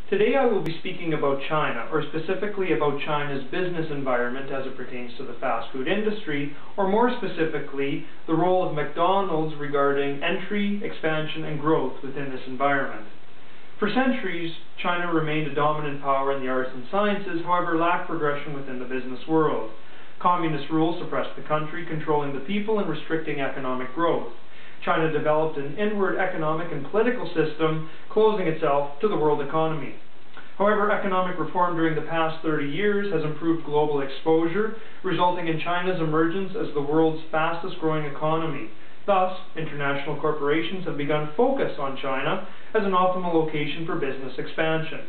Today I will be speaking about China, or specifically about China's business environment as it pertains to the fast food industry, or more specifically, the role of McDonald's regarding entry, expansion, and growth within this environment. For centuries, China remained a dominant power in the arts and sciences, however lacked progression within the business world. Communist rule suppressed the country, controlling the people and restricting economic growth. China developed an inward economic and political system, closing itself to the world economy. However, economic reform during the past 30 years has improved global exposure, resulting in China's emergence as the world's fastest-growing economy. Thus, international corporations have begun focus on China as an optimal location for business expansion.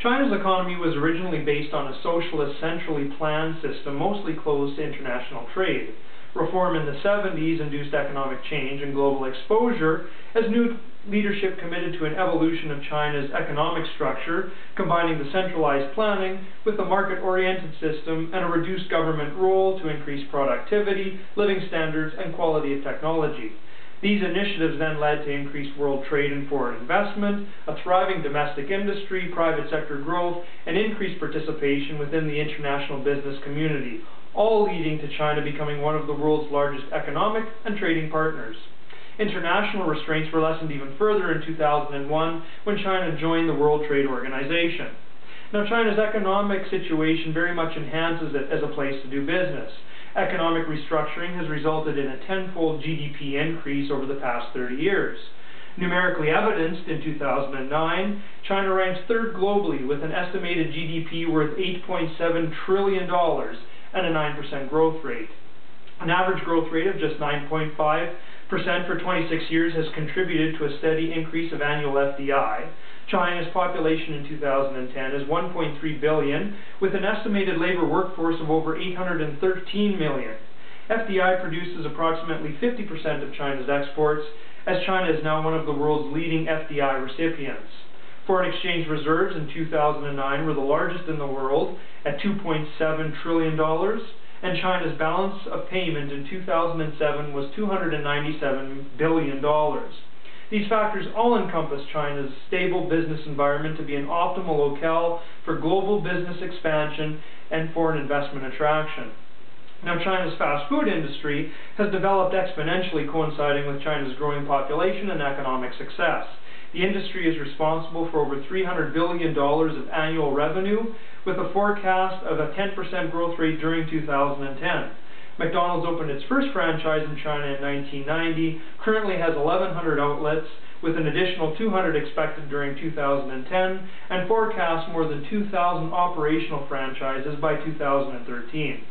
China's economy was originally based on a socialist, centrally planned system, mostly closed to international trade. Reform in the 70s induced economic change and global exposure as new leadership committed to an evolution of China's economic structure, combining the centralized planning with a market-oriented system and a reduced government role to increase productivity, living standards, and quality of technology. These initiatives then led to increased world trade and foreign investment, a thriving domestic industry, private sector growth, and increased participation within the international business community, all leading to China becoming one of the world's largest economic and trading partners. International restraints were lessened even further in 2001 when China joined the World Trade Organization. Now, China's economic situation very much enhances it as a place to do business. Economic restructuring has resulted in a tenfold GDP increase over the past 30 years. Numerically evidenced in 2009, China ranks third globally with an estimated GDP worth $8.7 trillion and a 9% growth rate. An average growth rate of just 9.5% for 26 years has contributed to a steady increase of annual FDI. China's population in 2010 is 1.3 billion, with an estimated labor workforce of over 813 million. FDI produces approximately 50% of China's exports, as China is now one of the world's leading FDI recipients. Foreign exchange reserves in 2009 were the largest in the world at $2.7 trillion, and China's balance of payment in 2007 was $297 billion. These factors all encompass China's stable business environment to be an optimal locale for global business expansion and foreign investment attraction. Now, China's fast food industry has developed exponentially, coinciding with China's growing population and economic success. The industry is responsible for over $300 billion of annual revenue, with a forecast of a 10% growth rate during 2010. McDonald's opened its first franchise in China in 1990, currently has 1,100 outlets, with an additional 200 expected during 2010, and forecasts more than 2,000 operational franchises by 2013.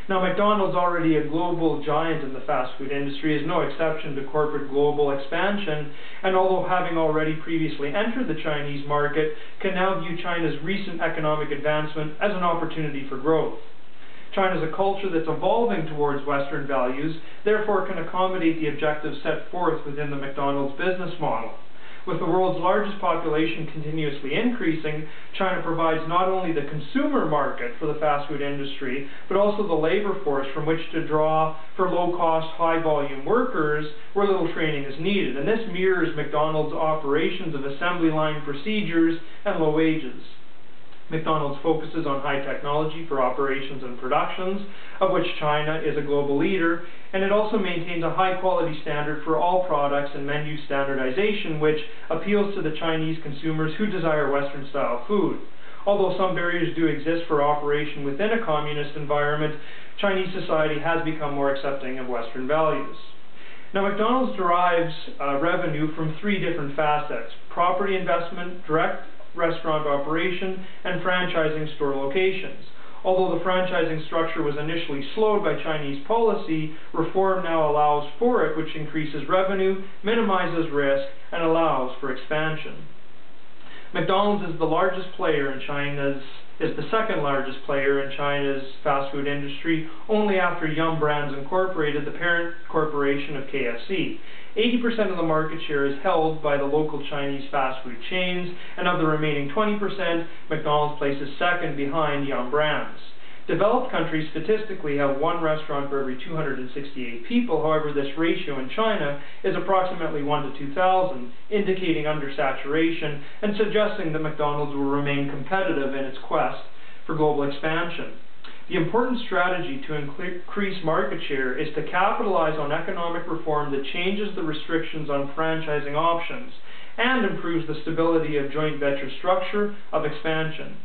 Now, McDonald's, already a global giant in the fast food industry, is no exception to corporate global expansion, and although having already previously entered the Chinese market, can now view China's recent economic advancement as an opportunity for growth. China is a culture that's evolving towards Western values, therefore can accommodate the objectives set forth within the McDonald's business model. With the world's largest population continuously increasing, China provides not only the consumer market for the fast food industry, but also the labor force from which to draw for low-cost, high-volume workers where little training is needed. And this mirrors McDonald's operations of assembly line procedures and low wages. McDonald's focuses on high technology for operations and productions, of which China is a global leader, and it also maintains a high quality standard for all products and menu standardization, which appeals to the Chinese consumers who desire Western style food. Although some barriers do exist for operation within a communist environment, Chinese society has become more accepting of Western values. Now, McDonald's derives revenue from three different facets: property investment, direct restaurant operation, and franchising store locations. Although the franchising structure was initially slowed by Chinese policy, reform now allows for it, which increases revenue, minimizes risk, and allows for expansion. McDonald's is the second largest player in China's fast food industry, only after Yum Brands Incorporated, the parent corporation of KFC. 80% of the market share is held by the local Chinese fast food chains, and of the remaining 20%, McDonald's places second behind Yum Brands. Developed countries statistically have one restaurant for every 268 people. However, this ratio in China is approximately 1 to 2,000, indicating undersaturation and suggesting that McDonald's will remain competitive in its quest for global expansion. The important strategy to increase market share is to capitalize on economic reform that changes the restrictions on franchising options and improves the stability of joint venture structure of expansion.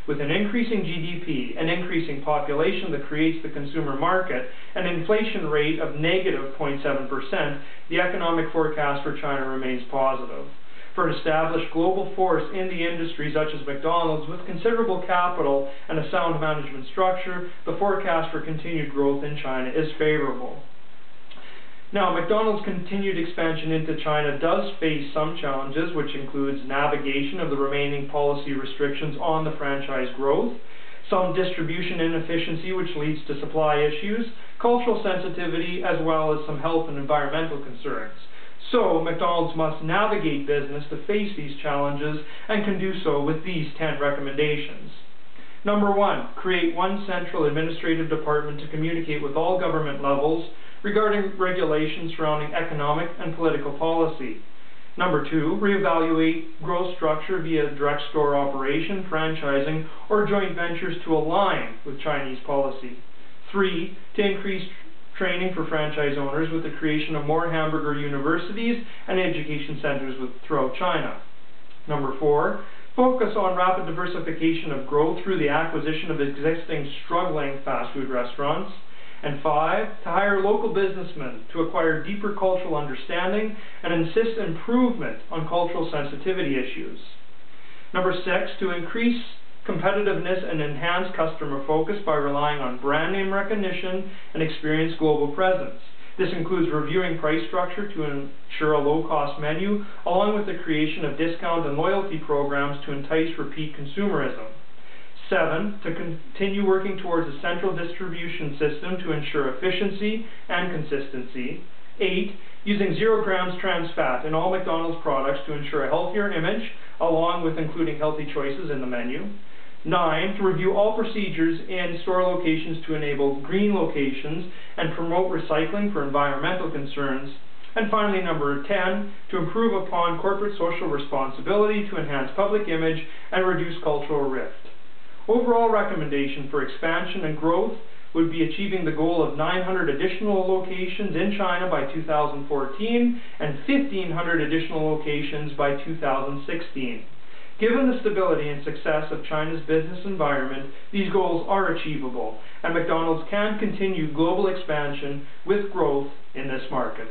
With an increasing GDP, an increasing population that creates the consumer market, an inflation rate of negative 0.7%, the economic forecast for China remains positive. For an established global force in the industry such as McDonald's with considerable capital and a sound management structure, the forecast for continued growth in China is favorable. Now, McDonald's continued expansion into China does face some challenges, which includes navigation of the remaining policy restrictions on the franchise growth, some distribution inefficiency which leads to supply issues, cultural sensitivity, as well as some health and environmental concerns. So, McDonald's must navigate business to face these challenges and can do so with these 10 recommendations. Number 1, create one central administrative department to communicate with all government levels regarding regulations surrounding economic and political policy. Number 2, reevaluate growth structure via direct store operation, franchising, or joint ventures to align with Chinese policy. 3, to increase training for franchise owners with the creation of more hamburger universities and education centers throughout China. Number 4, focus on rapid diversification of growth through the acquisition of existing struggling fast food restaurants. And 5, to hire local businessmen to acquire deeper cultural understanding and insist improvement on cultural sensitivity issues. Number 6, to increase competitiveness and enhance customer focus by relying on brand name recognition and experienced global presence. This includes reviewing price structure to ensure a low-cost menu, along with the creation of discount and loyalty programs to entice repeat consumerism. 7, to continue working towards a central distribution system to ensure efficiency and consistency. 8, using 0 grams trans fat in all McDonald's products to ensure a healthier image, along with including healthy choices in the menu. 9, to review all procedures in store locations to enable green locations and promote recycling for environmental concerns. And finally, number 10, to improve upon corporate social responsibility to enhance public image and reduce cultural rift. Overall recommendation for expansion and growth would be achieving the goal of 900 additional locations in China by 2014 and 1,500 additional locations by 2016. Given the stability and success of China's business environment, these goals are achievable, and McDonald's can continue global expansion with growth in this market.